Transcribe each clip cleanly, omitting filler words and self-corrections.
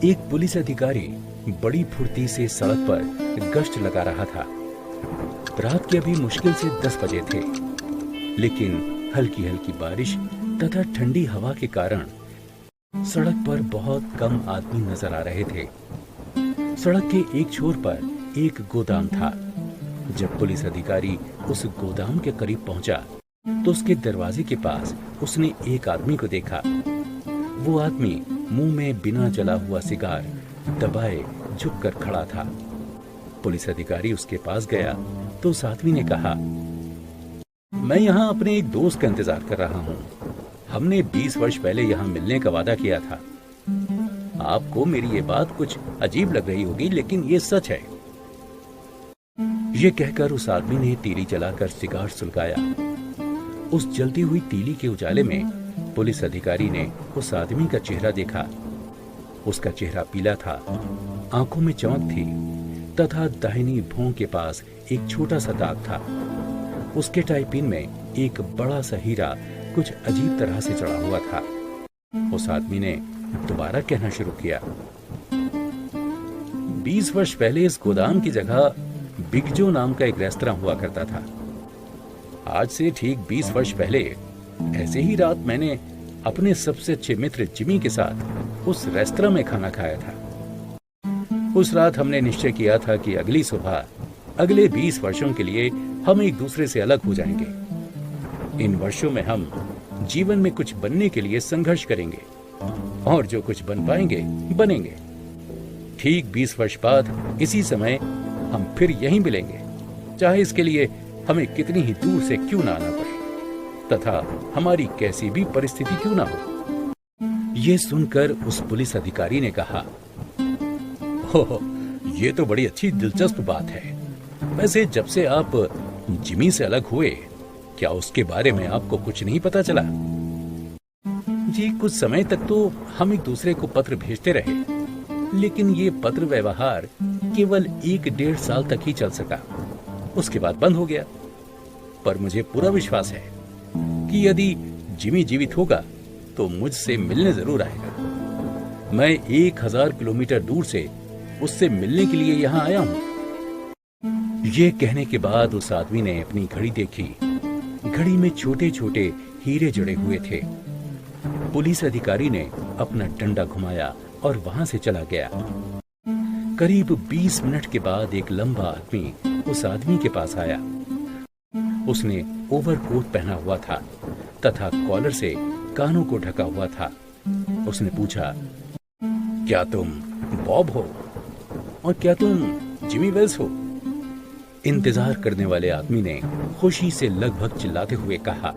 एक पुलिस अधिकारी बड़ी फुर्ती से सड़क पर गश्त लगा रहा था। रात के अभी मुश्किल से 10 बजे थे, लेकिन हल्की हल्की बारिश तथा ठंडी हवा के कारण सड़क पर बहुत कम आदमी नजर आ रहे थे। सड़क के एक छोर पर एक गोदाम था। जब पुलिस अधिकारी उस गोदाम के करीब पहुंचा तो उसके दरवाजे के पास उसने एक आदमी को देखा। वो आदमी मुंह में बिना जला हुआ सिगार दबाए झुककर खड़ा था। पुलिस अधिकारी उसके पास गया तो उस आदमी ने कहा, मैं यहाँ अपने एक दोस्त का इंतजार कर रहा हूँ। हमने 20 वर्ष पहले यहाँ मिलने का वादा किया था। आपको मेरी ये बात कुछ अजीब लग रही होगी, लेकिन ये सच है। ये कहकर उस आदमी ने तीली जलाकर सिगार सुलगाया। उस जलती हुई तीली के उजाले में पुलिस अधिकारी ने उस आदमी का चेहरा देखा। उसका चेहरा पीला था, आंखों में चमक थी तथा दाहिनी भौं के पास एक छोटा सा दाग था। उसके टाइपिन में एक बड़ा सा हीरा कुछ अजीब तरह से चढ़ा हुआ था। उस आदमी ने दोबारा कहना शुरू किया, 20 वर्ष पहले इस गोदाम की जगह बिगजो नाम का एक रेस्तरां हुआ करता था। आज से ठीक 20 वर्ष पहले ऐसे ही रात मैंने अपने सबसे अच्छे मित्र जिमी के साथ उस रेस्तरां में खाना खाया था। उस रात हमने निश्चय किया था कि अगली सुबह अगले 20 वर्षों के लिए हम एक दूसरे से अलग हो जाएंगे। इन वर्षों में हम जीवन में कुछ बनने के लिए संघर्ष करेंगे और जो कुछ बन पाएंगे बनेंगे। ठीक 20 वर्ष बाद इसी समय हम फिर यहीं मिलेंगे, चाहे इसके लिए हमें कितनी ही दूर से क्यों ना आना पड़े तथा हमारी कैसी भी परिस्थिति क्यों ना हो। ये सुनकर उस पुलिस अधिकारी ने कहा, हो, ये तो बड़ी अच्छी दिलचस्प बात है। वैसे जब से आप जिमी से अलग हुए, क्या उसके बारे में आपको कुछ नहीं पता चला? जी, कुछ समय तक तो हम एक दूसरे को पत्र भेजते रहे, लेकिन ये पत्र व्यवहार केवल 1-1.5 साल तक ही चल सका। उसके बाद बंद हो गया। पर मुझे पूरा विश्वास है कि यदि जिमी जीवित होगा तो मुझसे मिलने जरूर आएगा। मैं 1000 किलोमीटर दूर से उससे मिलने के लिए यहाँ आया हूँ। ये कहने के बाद उस आदमी ने अपनी घड़ी देखी। घड़ी में छोटे छोटे हीरे जड़े हुए थे। पुलिस अधिकारी ने अपना डंडा घुमाया और वहां से चला गया। करीब 20 मिनट के बाद एक लंबा आदमी उस आदमी के पास आया। उसने ओवरकोट पहना हुआ था तथा कॉलर से कानों को ढका हुआ था। उसने पूछा, क्या तुम बॉब हो और क्या तुम जिमी वेल्स हो? इंतजार करने वाले आदमी ने खुशी से लगभग चिल्लाते हुए कहा।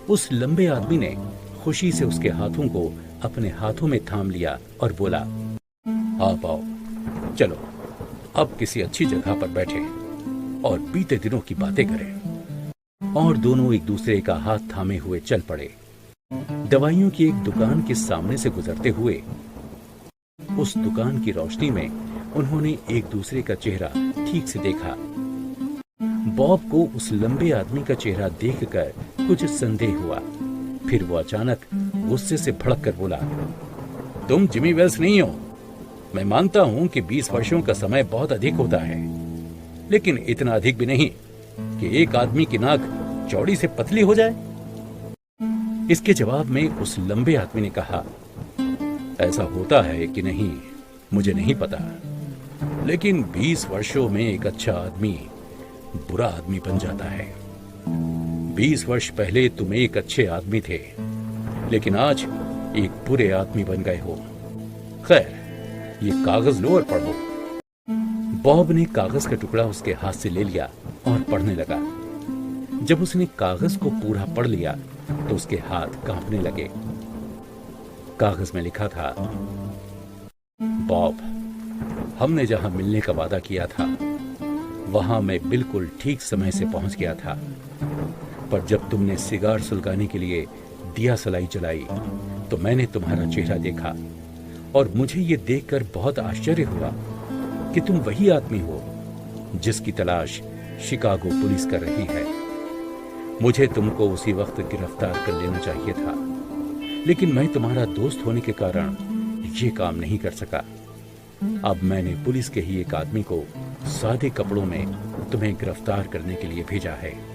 उस लंबे आदमी ने खुशी से उसके हाथों को अपने हाथों में थाम लिया और बोला, आप आओ, चलो अब किसी अच्छी जगह पर बैठे और बीते दिनों की बातें करें। और दोनों एक दूसरे का हाथ थामे हुए चल पड़े। दवाइयों की एक दुकान के सामने से गुजरते हुए उस दुकान की रोशनी में उन्होंने एक दूसरे का चेहरा ठीक से देखा। बॉब को उस लंबे आदमी का चेहरा देखकर कुछ संदेह हुआ। फिर वो अचानक गुस्से से भड़क कर बोला, तुम जिमी वेल्स नहीं हो। मैं मानता हूं कि 20 वर्षों का समय बहुत अधिक होता है, लेकिन इतना अधिक भी नहीं कि एक आदमी की नाक चौड़ी से पतली हो जाए। इसके जवाब में उस लंबे आदमी ने कहा, ऐसा होता है कि नहीं मुझे नहीं पता, लेकिन 20 वर्षों में एक अच्छा आदमी बुरा आदमी बन जाता है। 20 वर्ष पहले तुम एक अच्छे आदमी थे, लेकिन आज एक बुरे आदमी बन गए हो। खैर, ये कागज लो और पढ़ो। बॉब ने कागज का टुकड़ा उसके हाथ से ले लिया और पढ़ने लगा। जब उसने कागज को पूरा पढ़ लिया तो उसके हाथ कांपने लगे। कागज में लिखा था, बॉब, हमने जहां मिलने का वादा किया था वहां मैं बिल्कुल ठीक समय से पहुंच गया था, पर जब तुमने सिगार सुलगाने के लिए दिया सलाई जलाई तो मैंने तुम्हारा चेहरा देखा और मुझे ये देखकर बहुत आश्चर्य हुआ कि तुम वही आदमी हो जिसकी तलाश शिकागो पुलिस कर रही है। मुझे तुमको उसी वक्त गिरफ्तार कर लेना चाहिए था, लेकिन मैं तुम्हारा दोस्त होने के कारण ये काम नहीं कर सका। अब मैंने पुलिस के ही एक आदमी को सादे कपड़ों में तुम्हें गिरफ्तार करने के लिए भेजा है।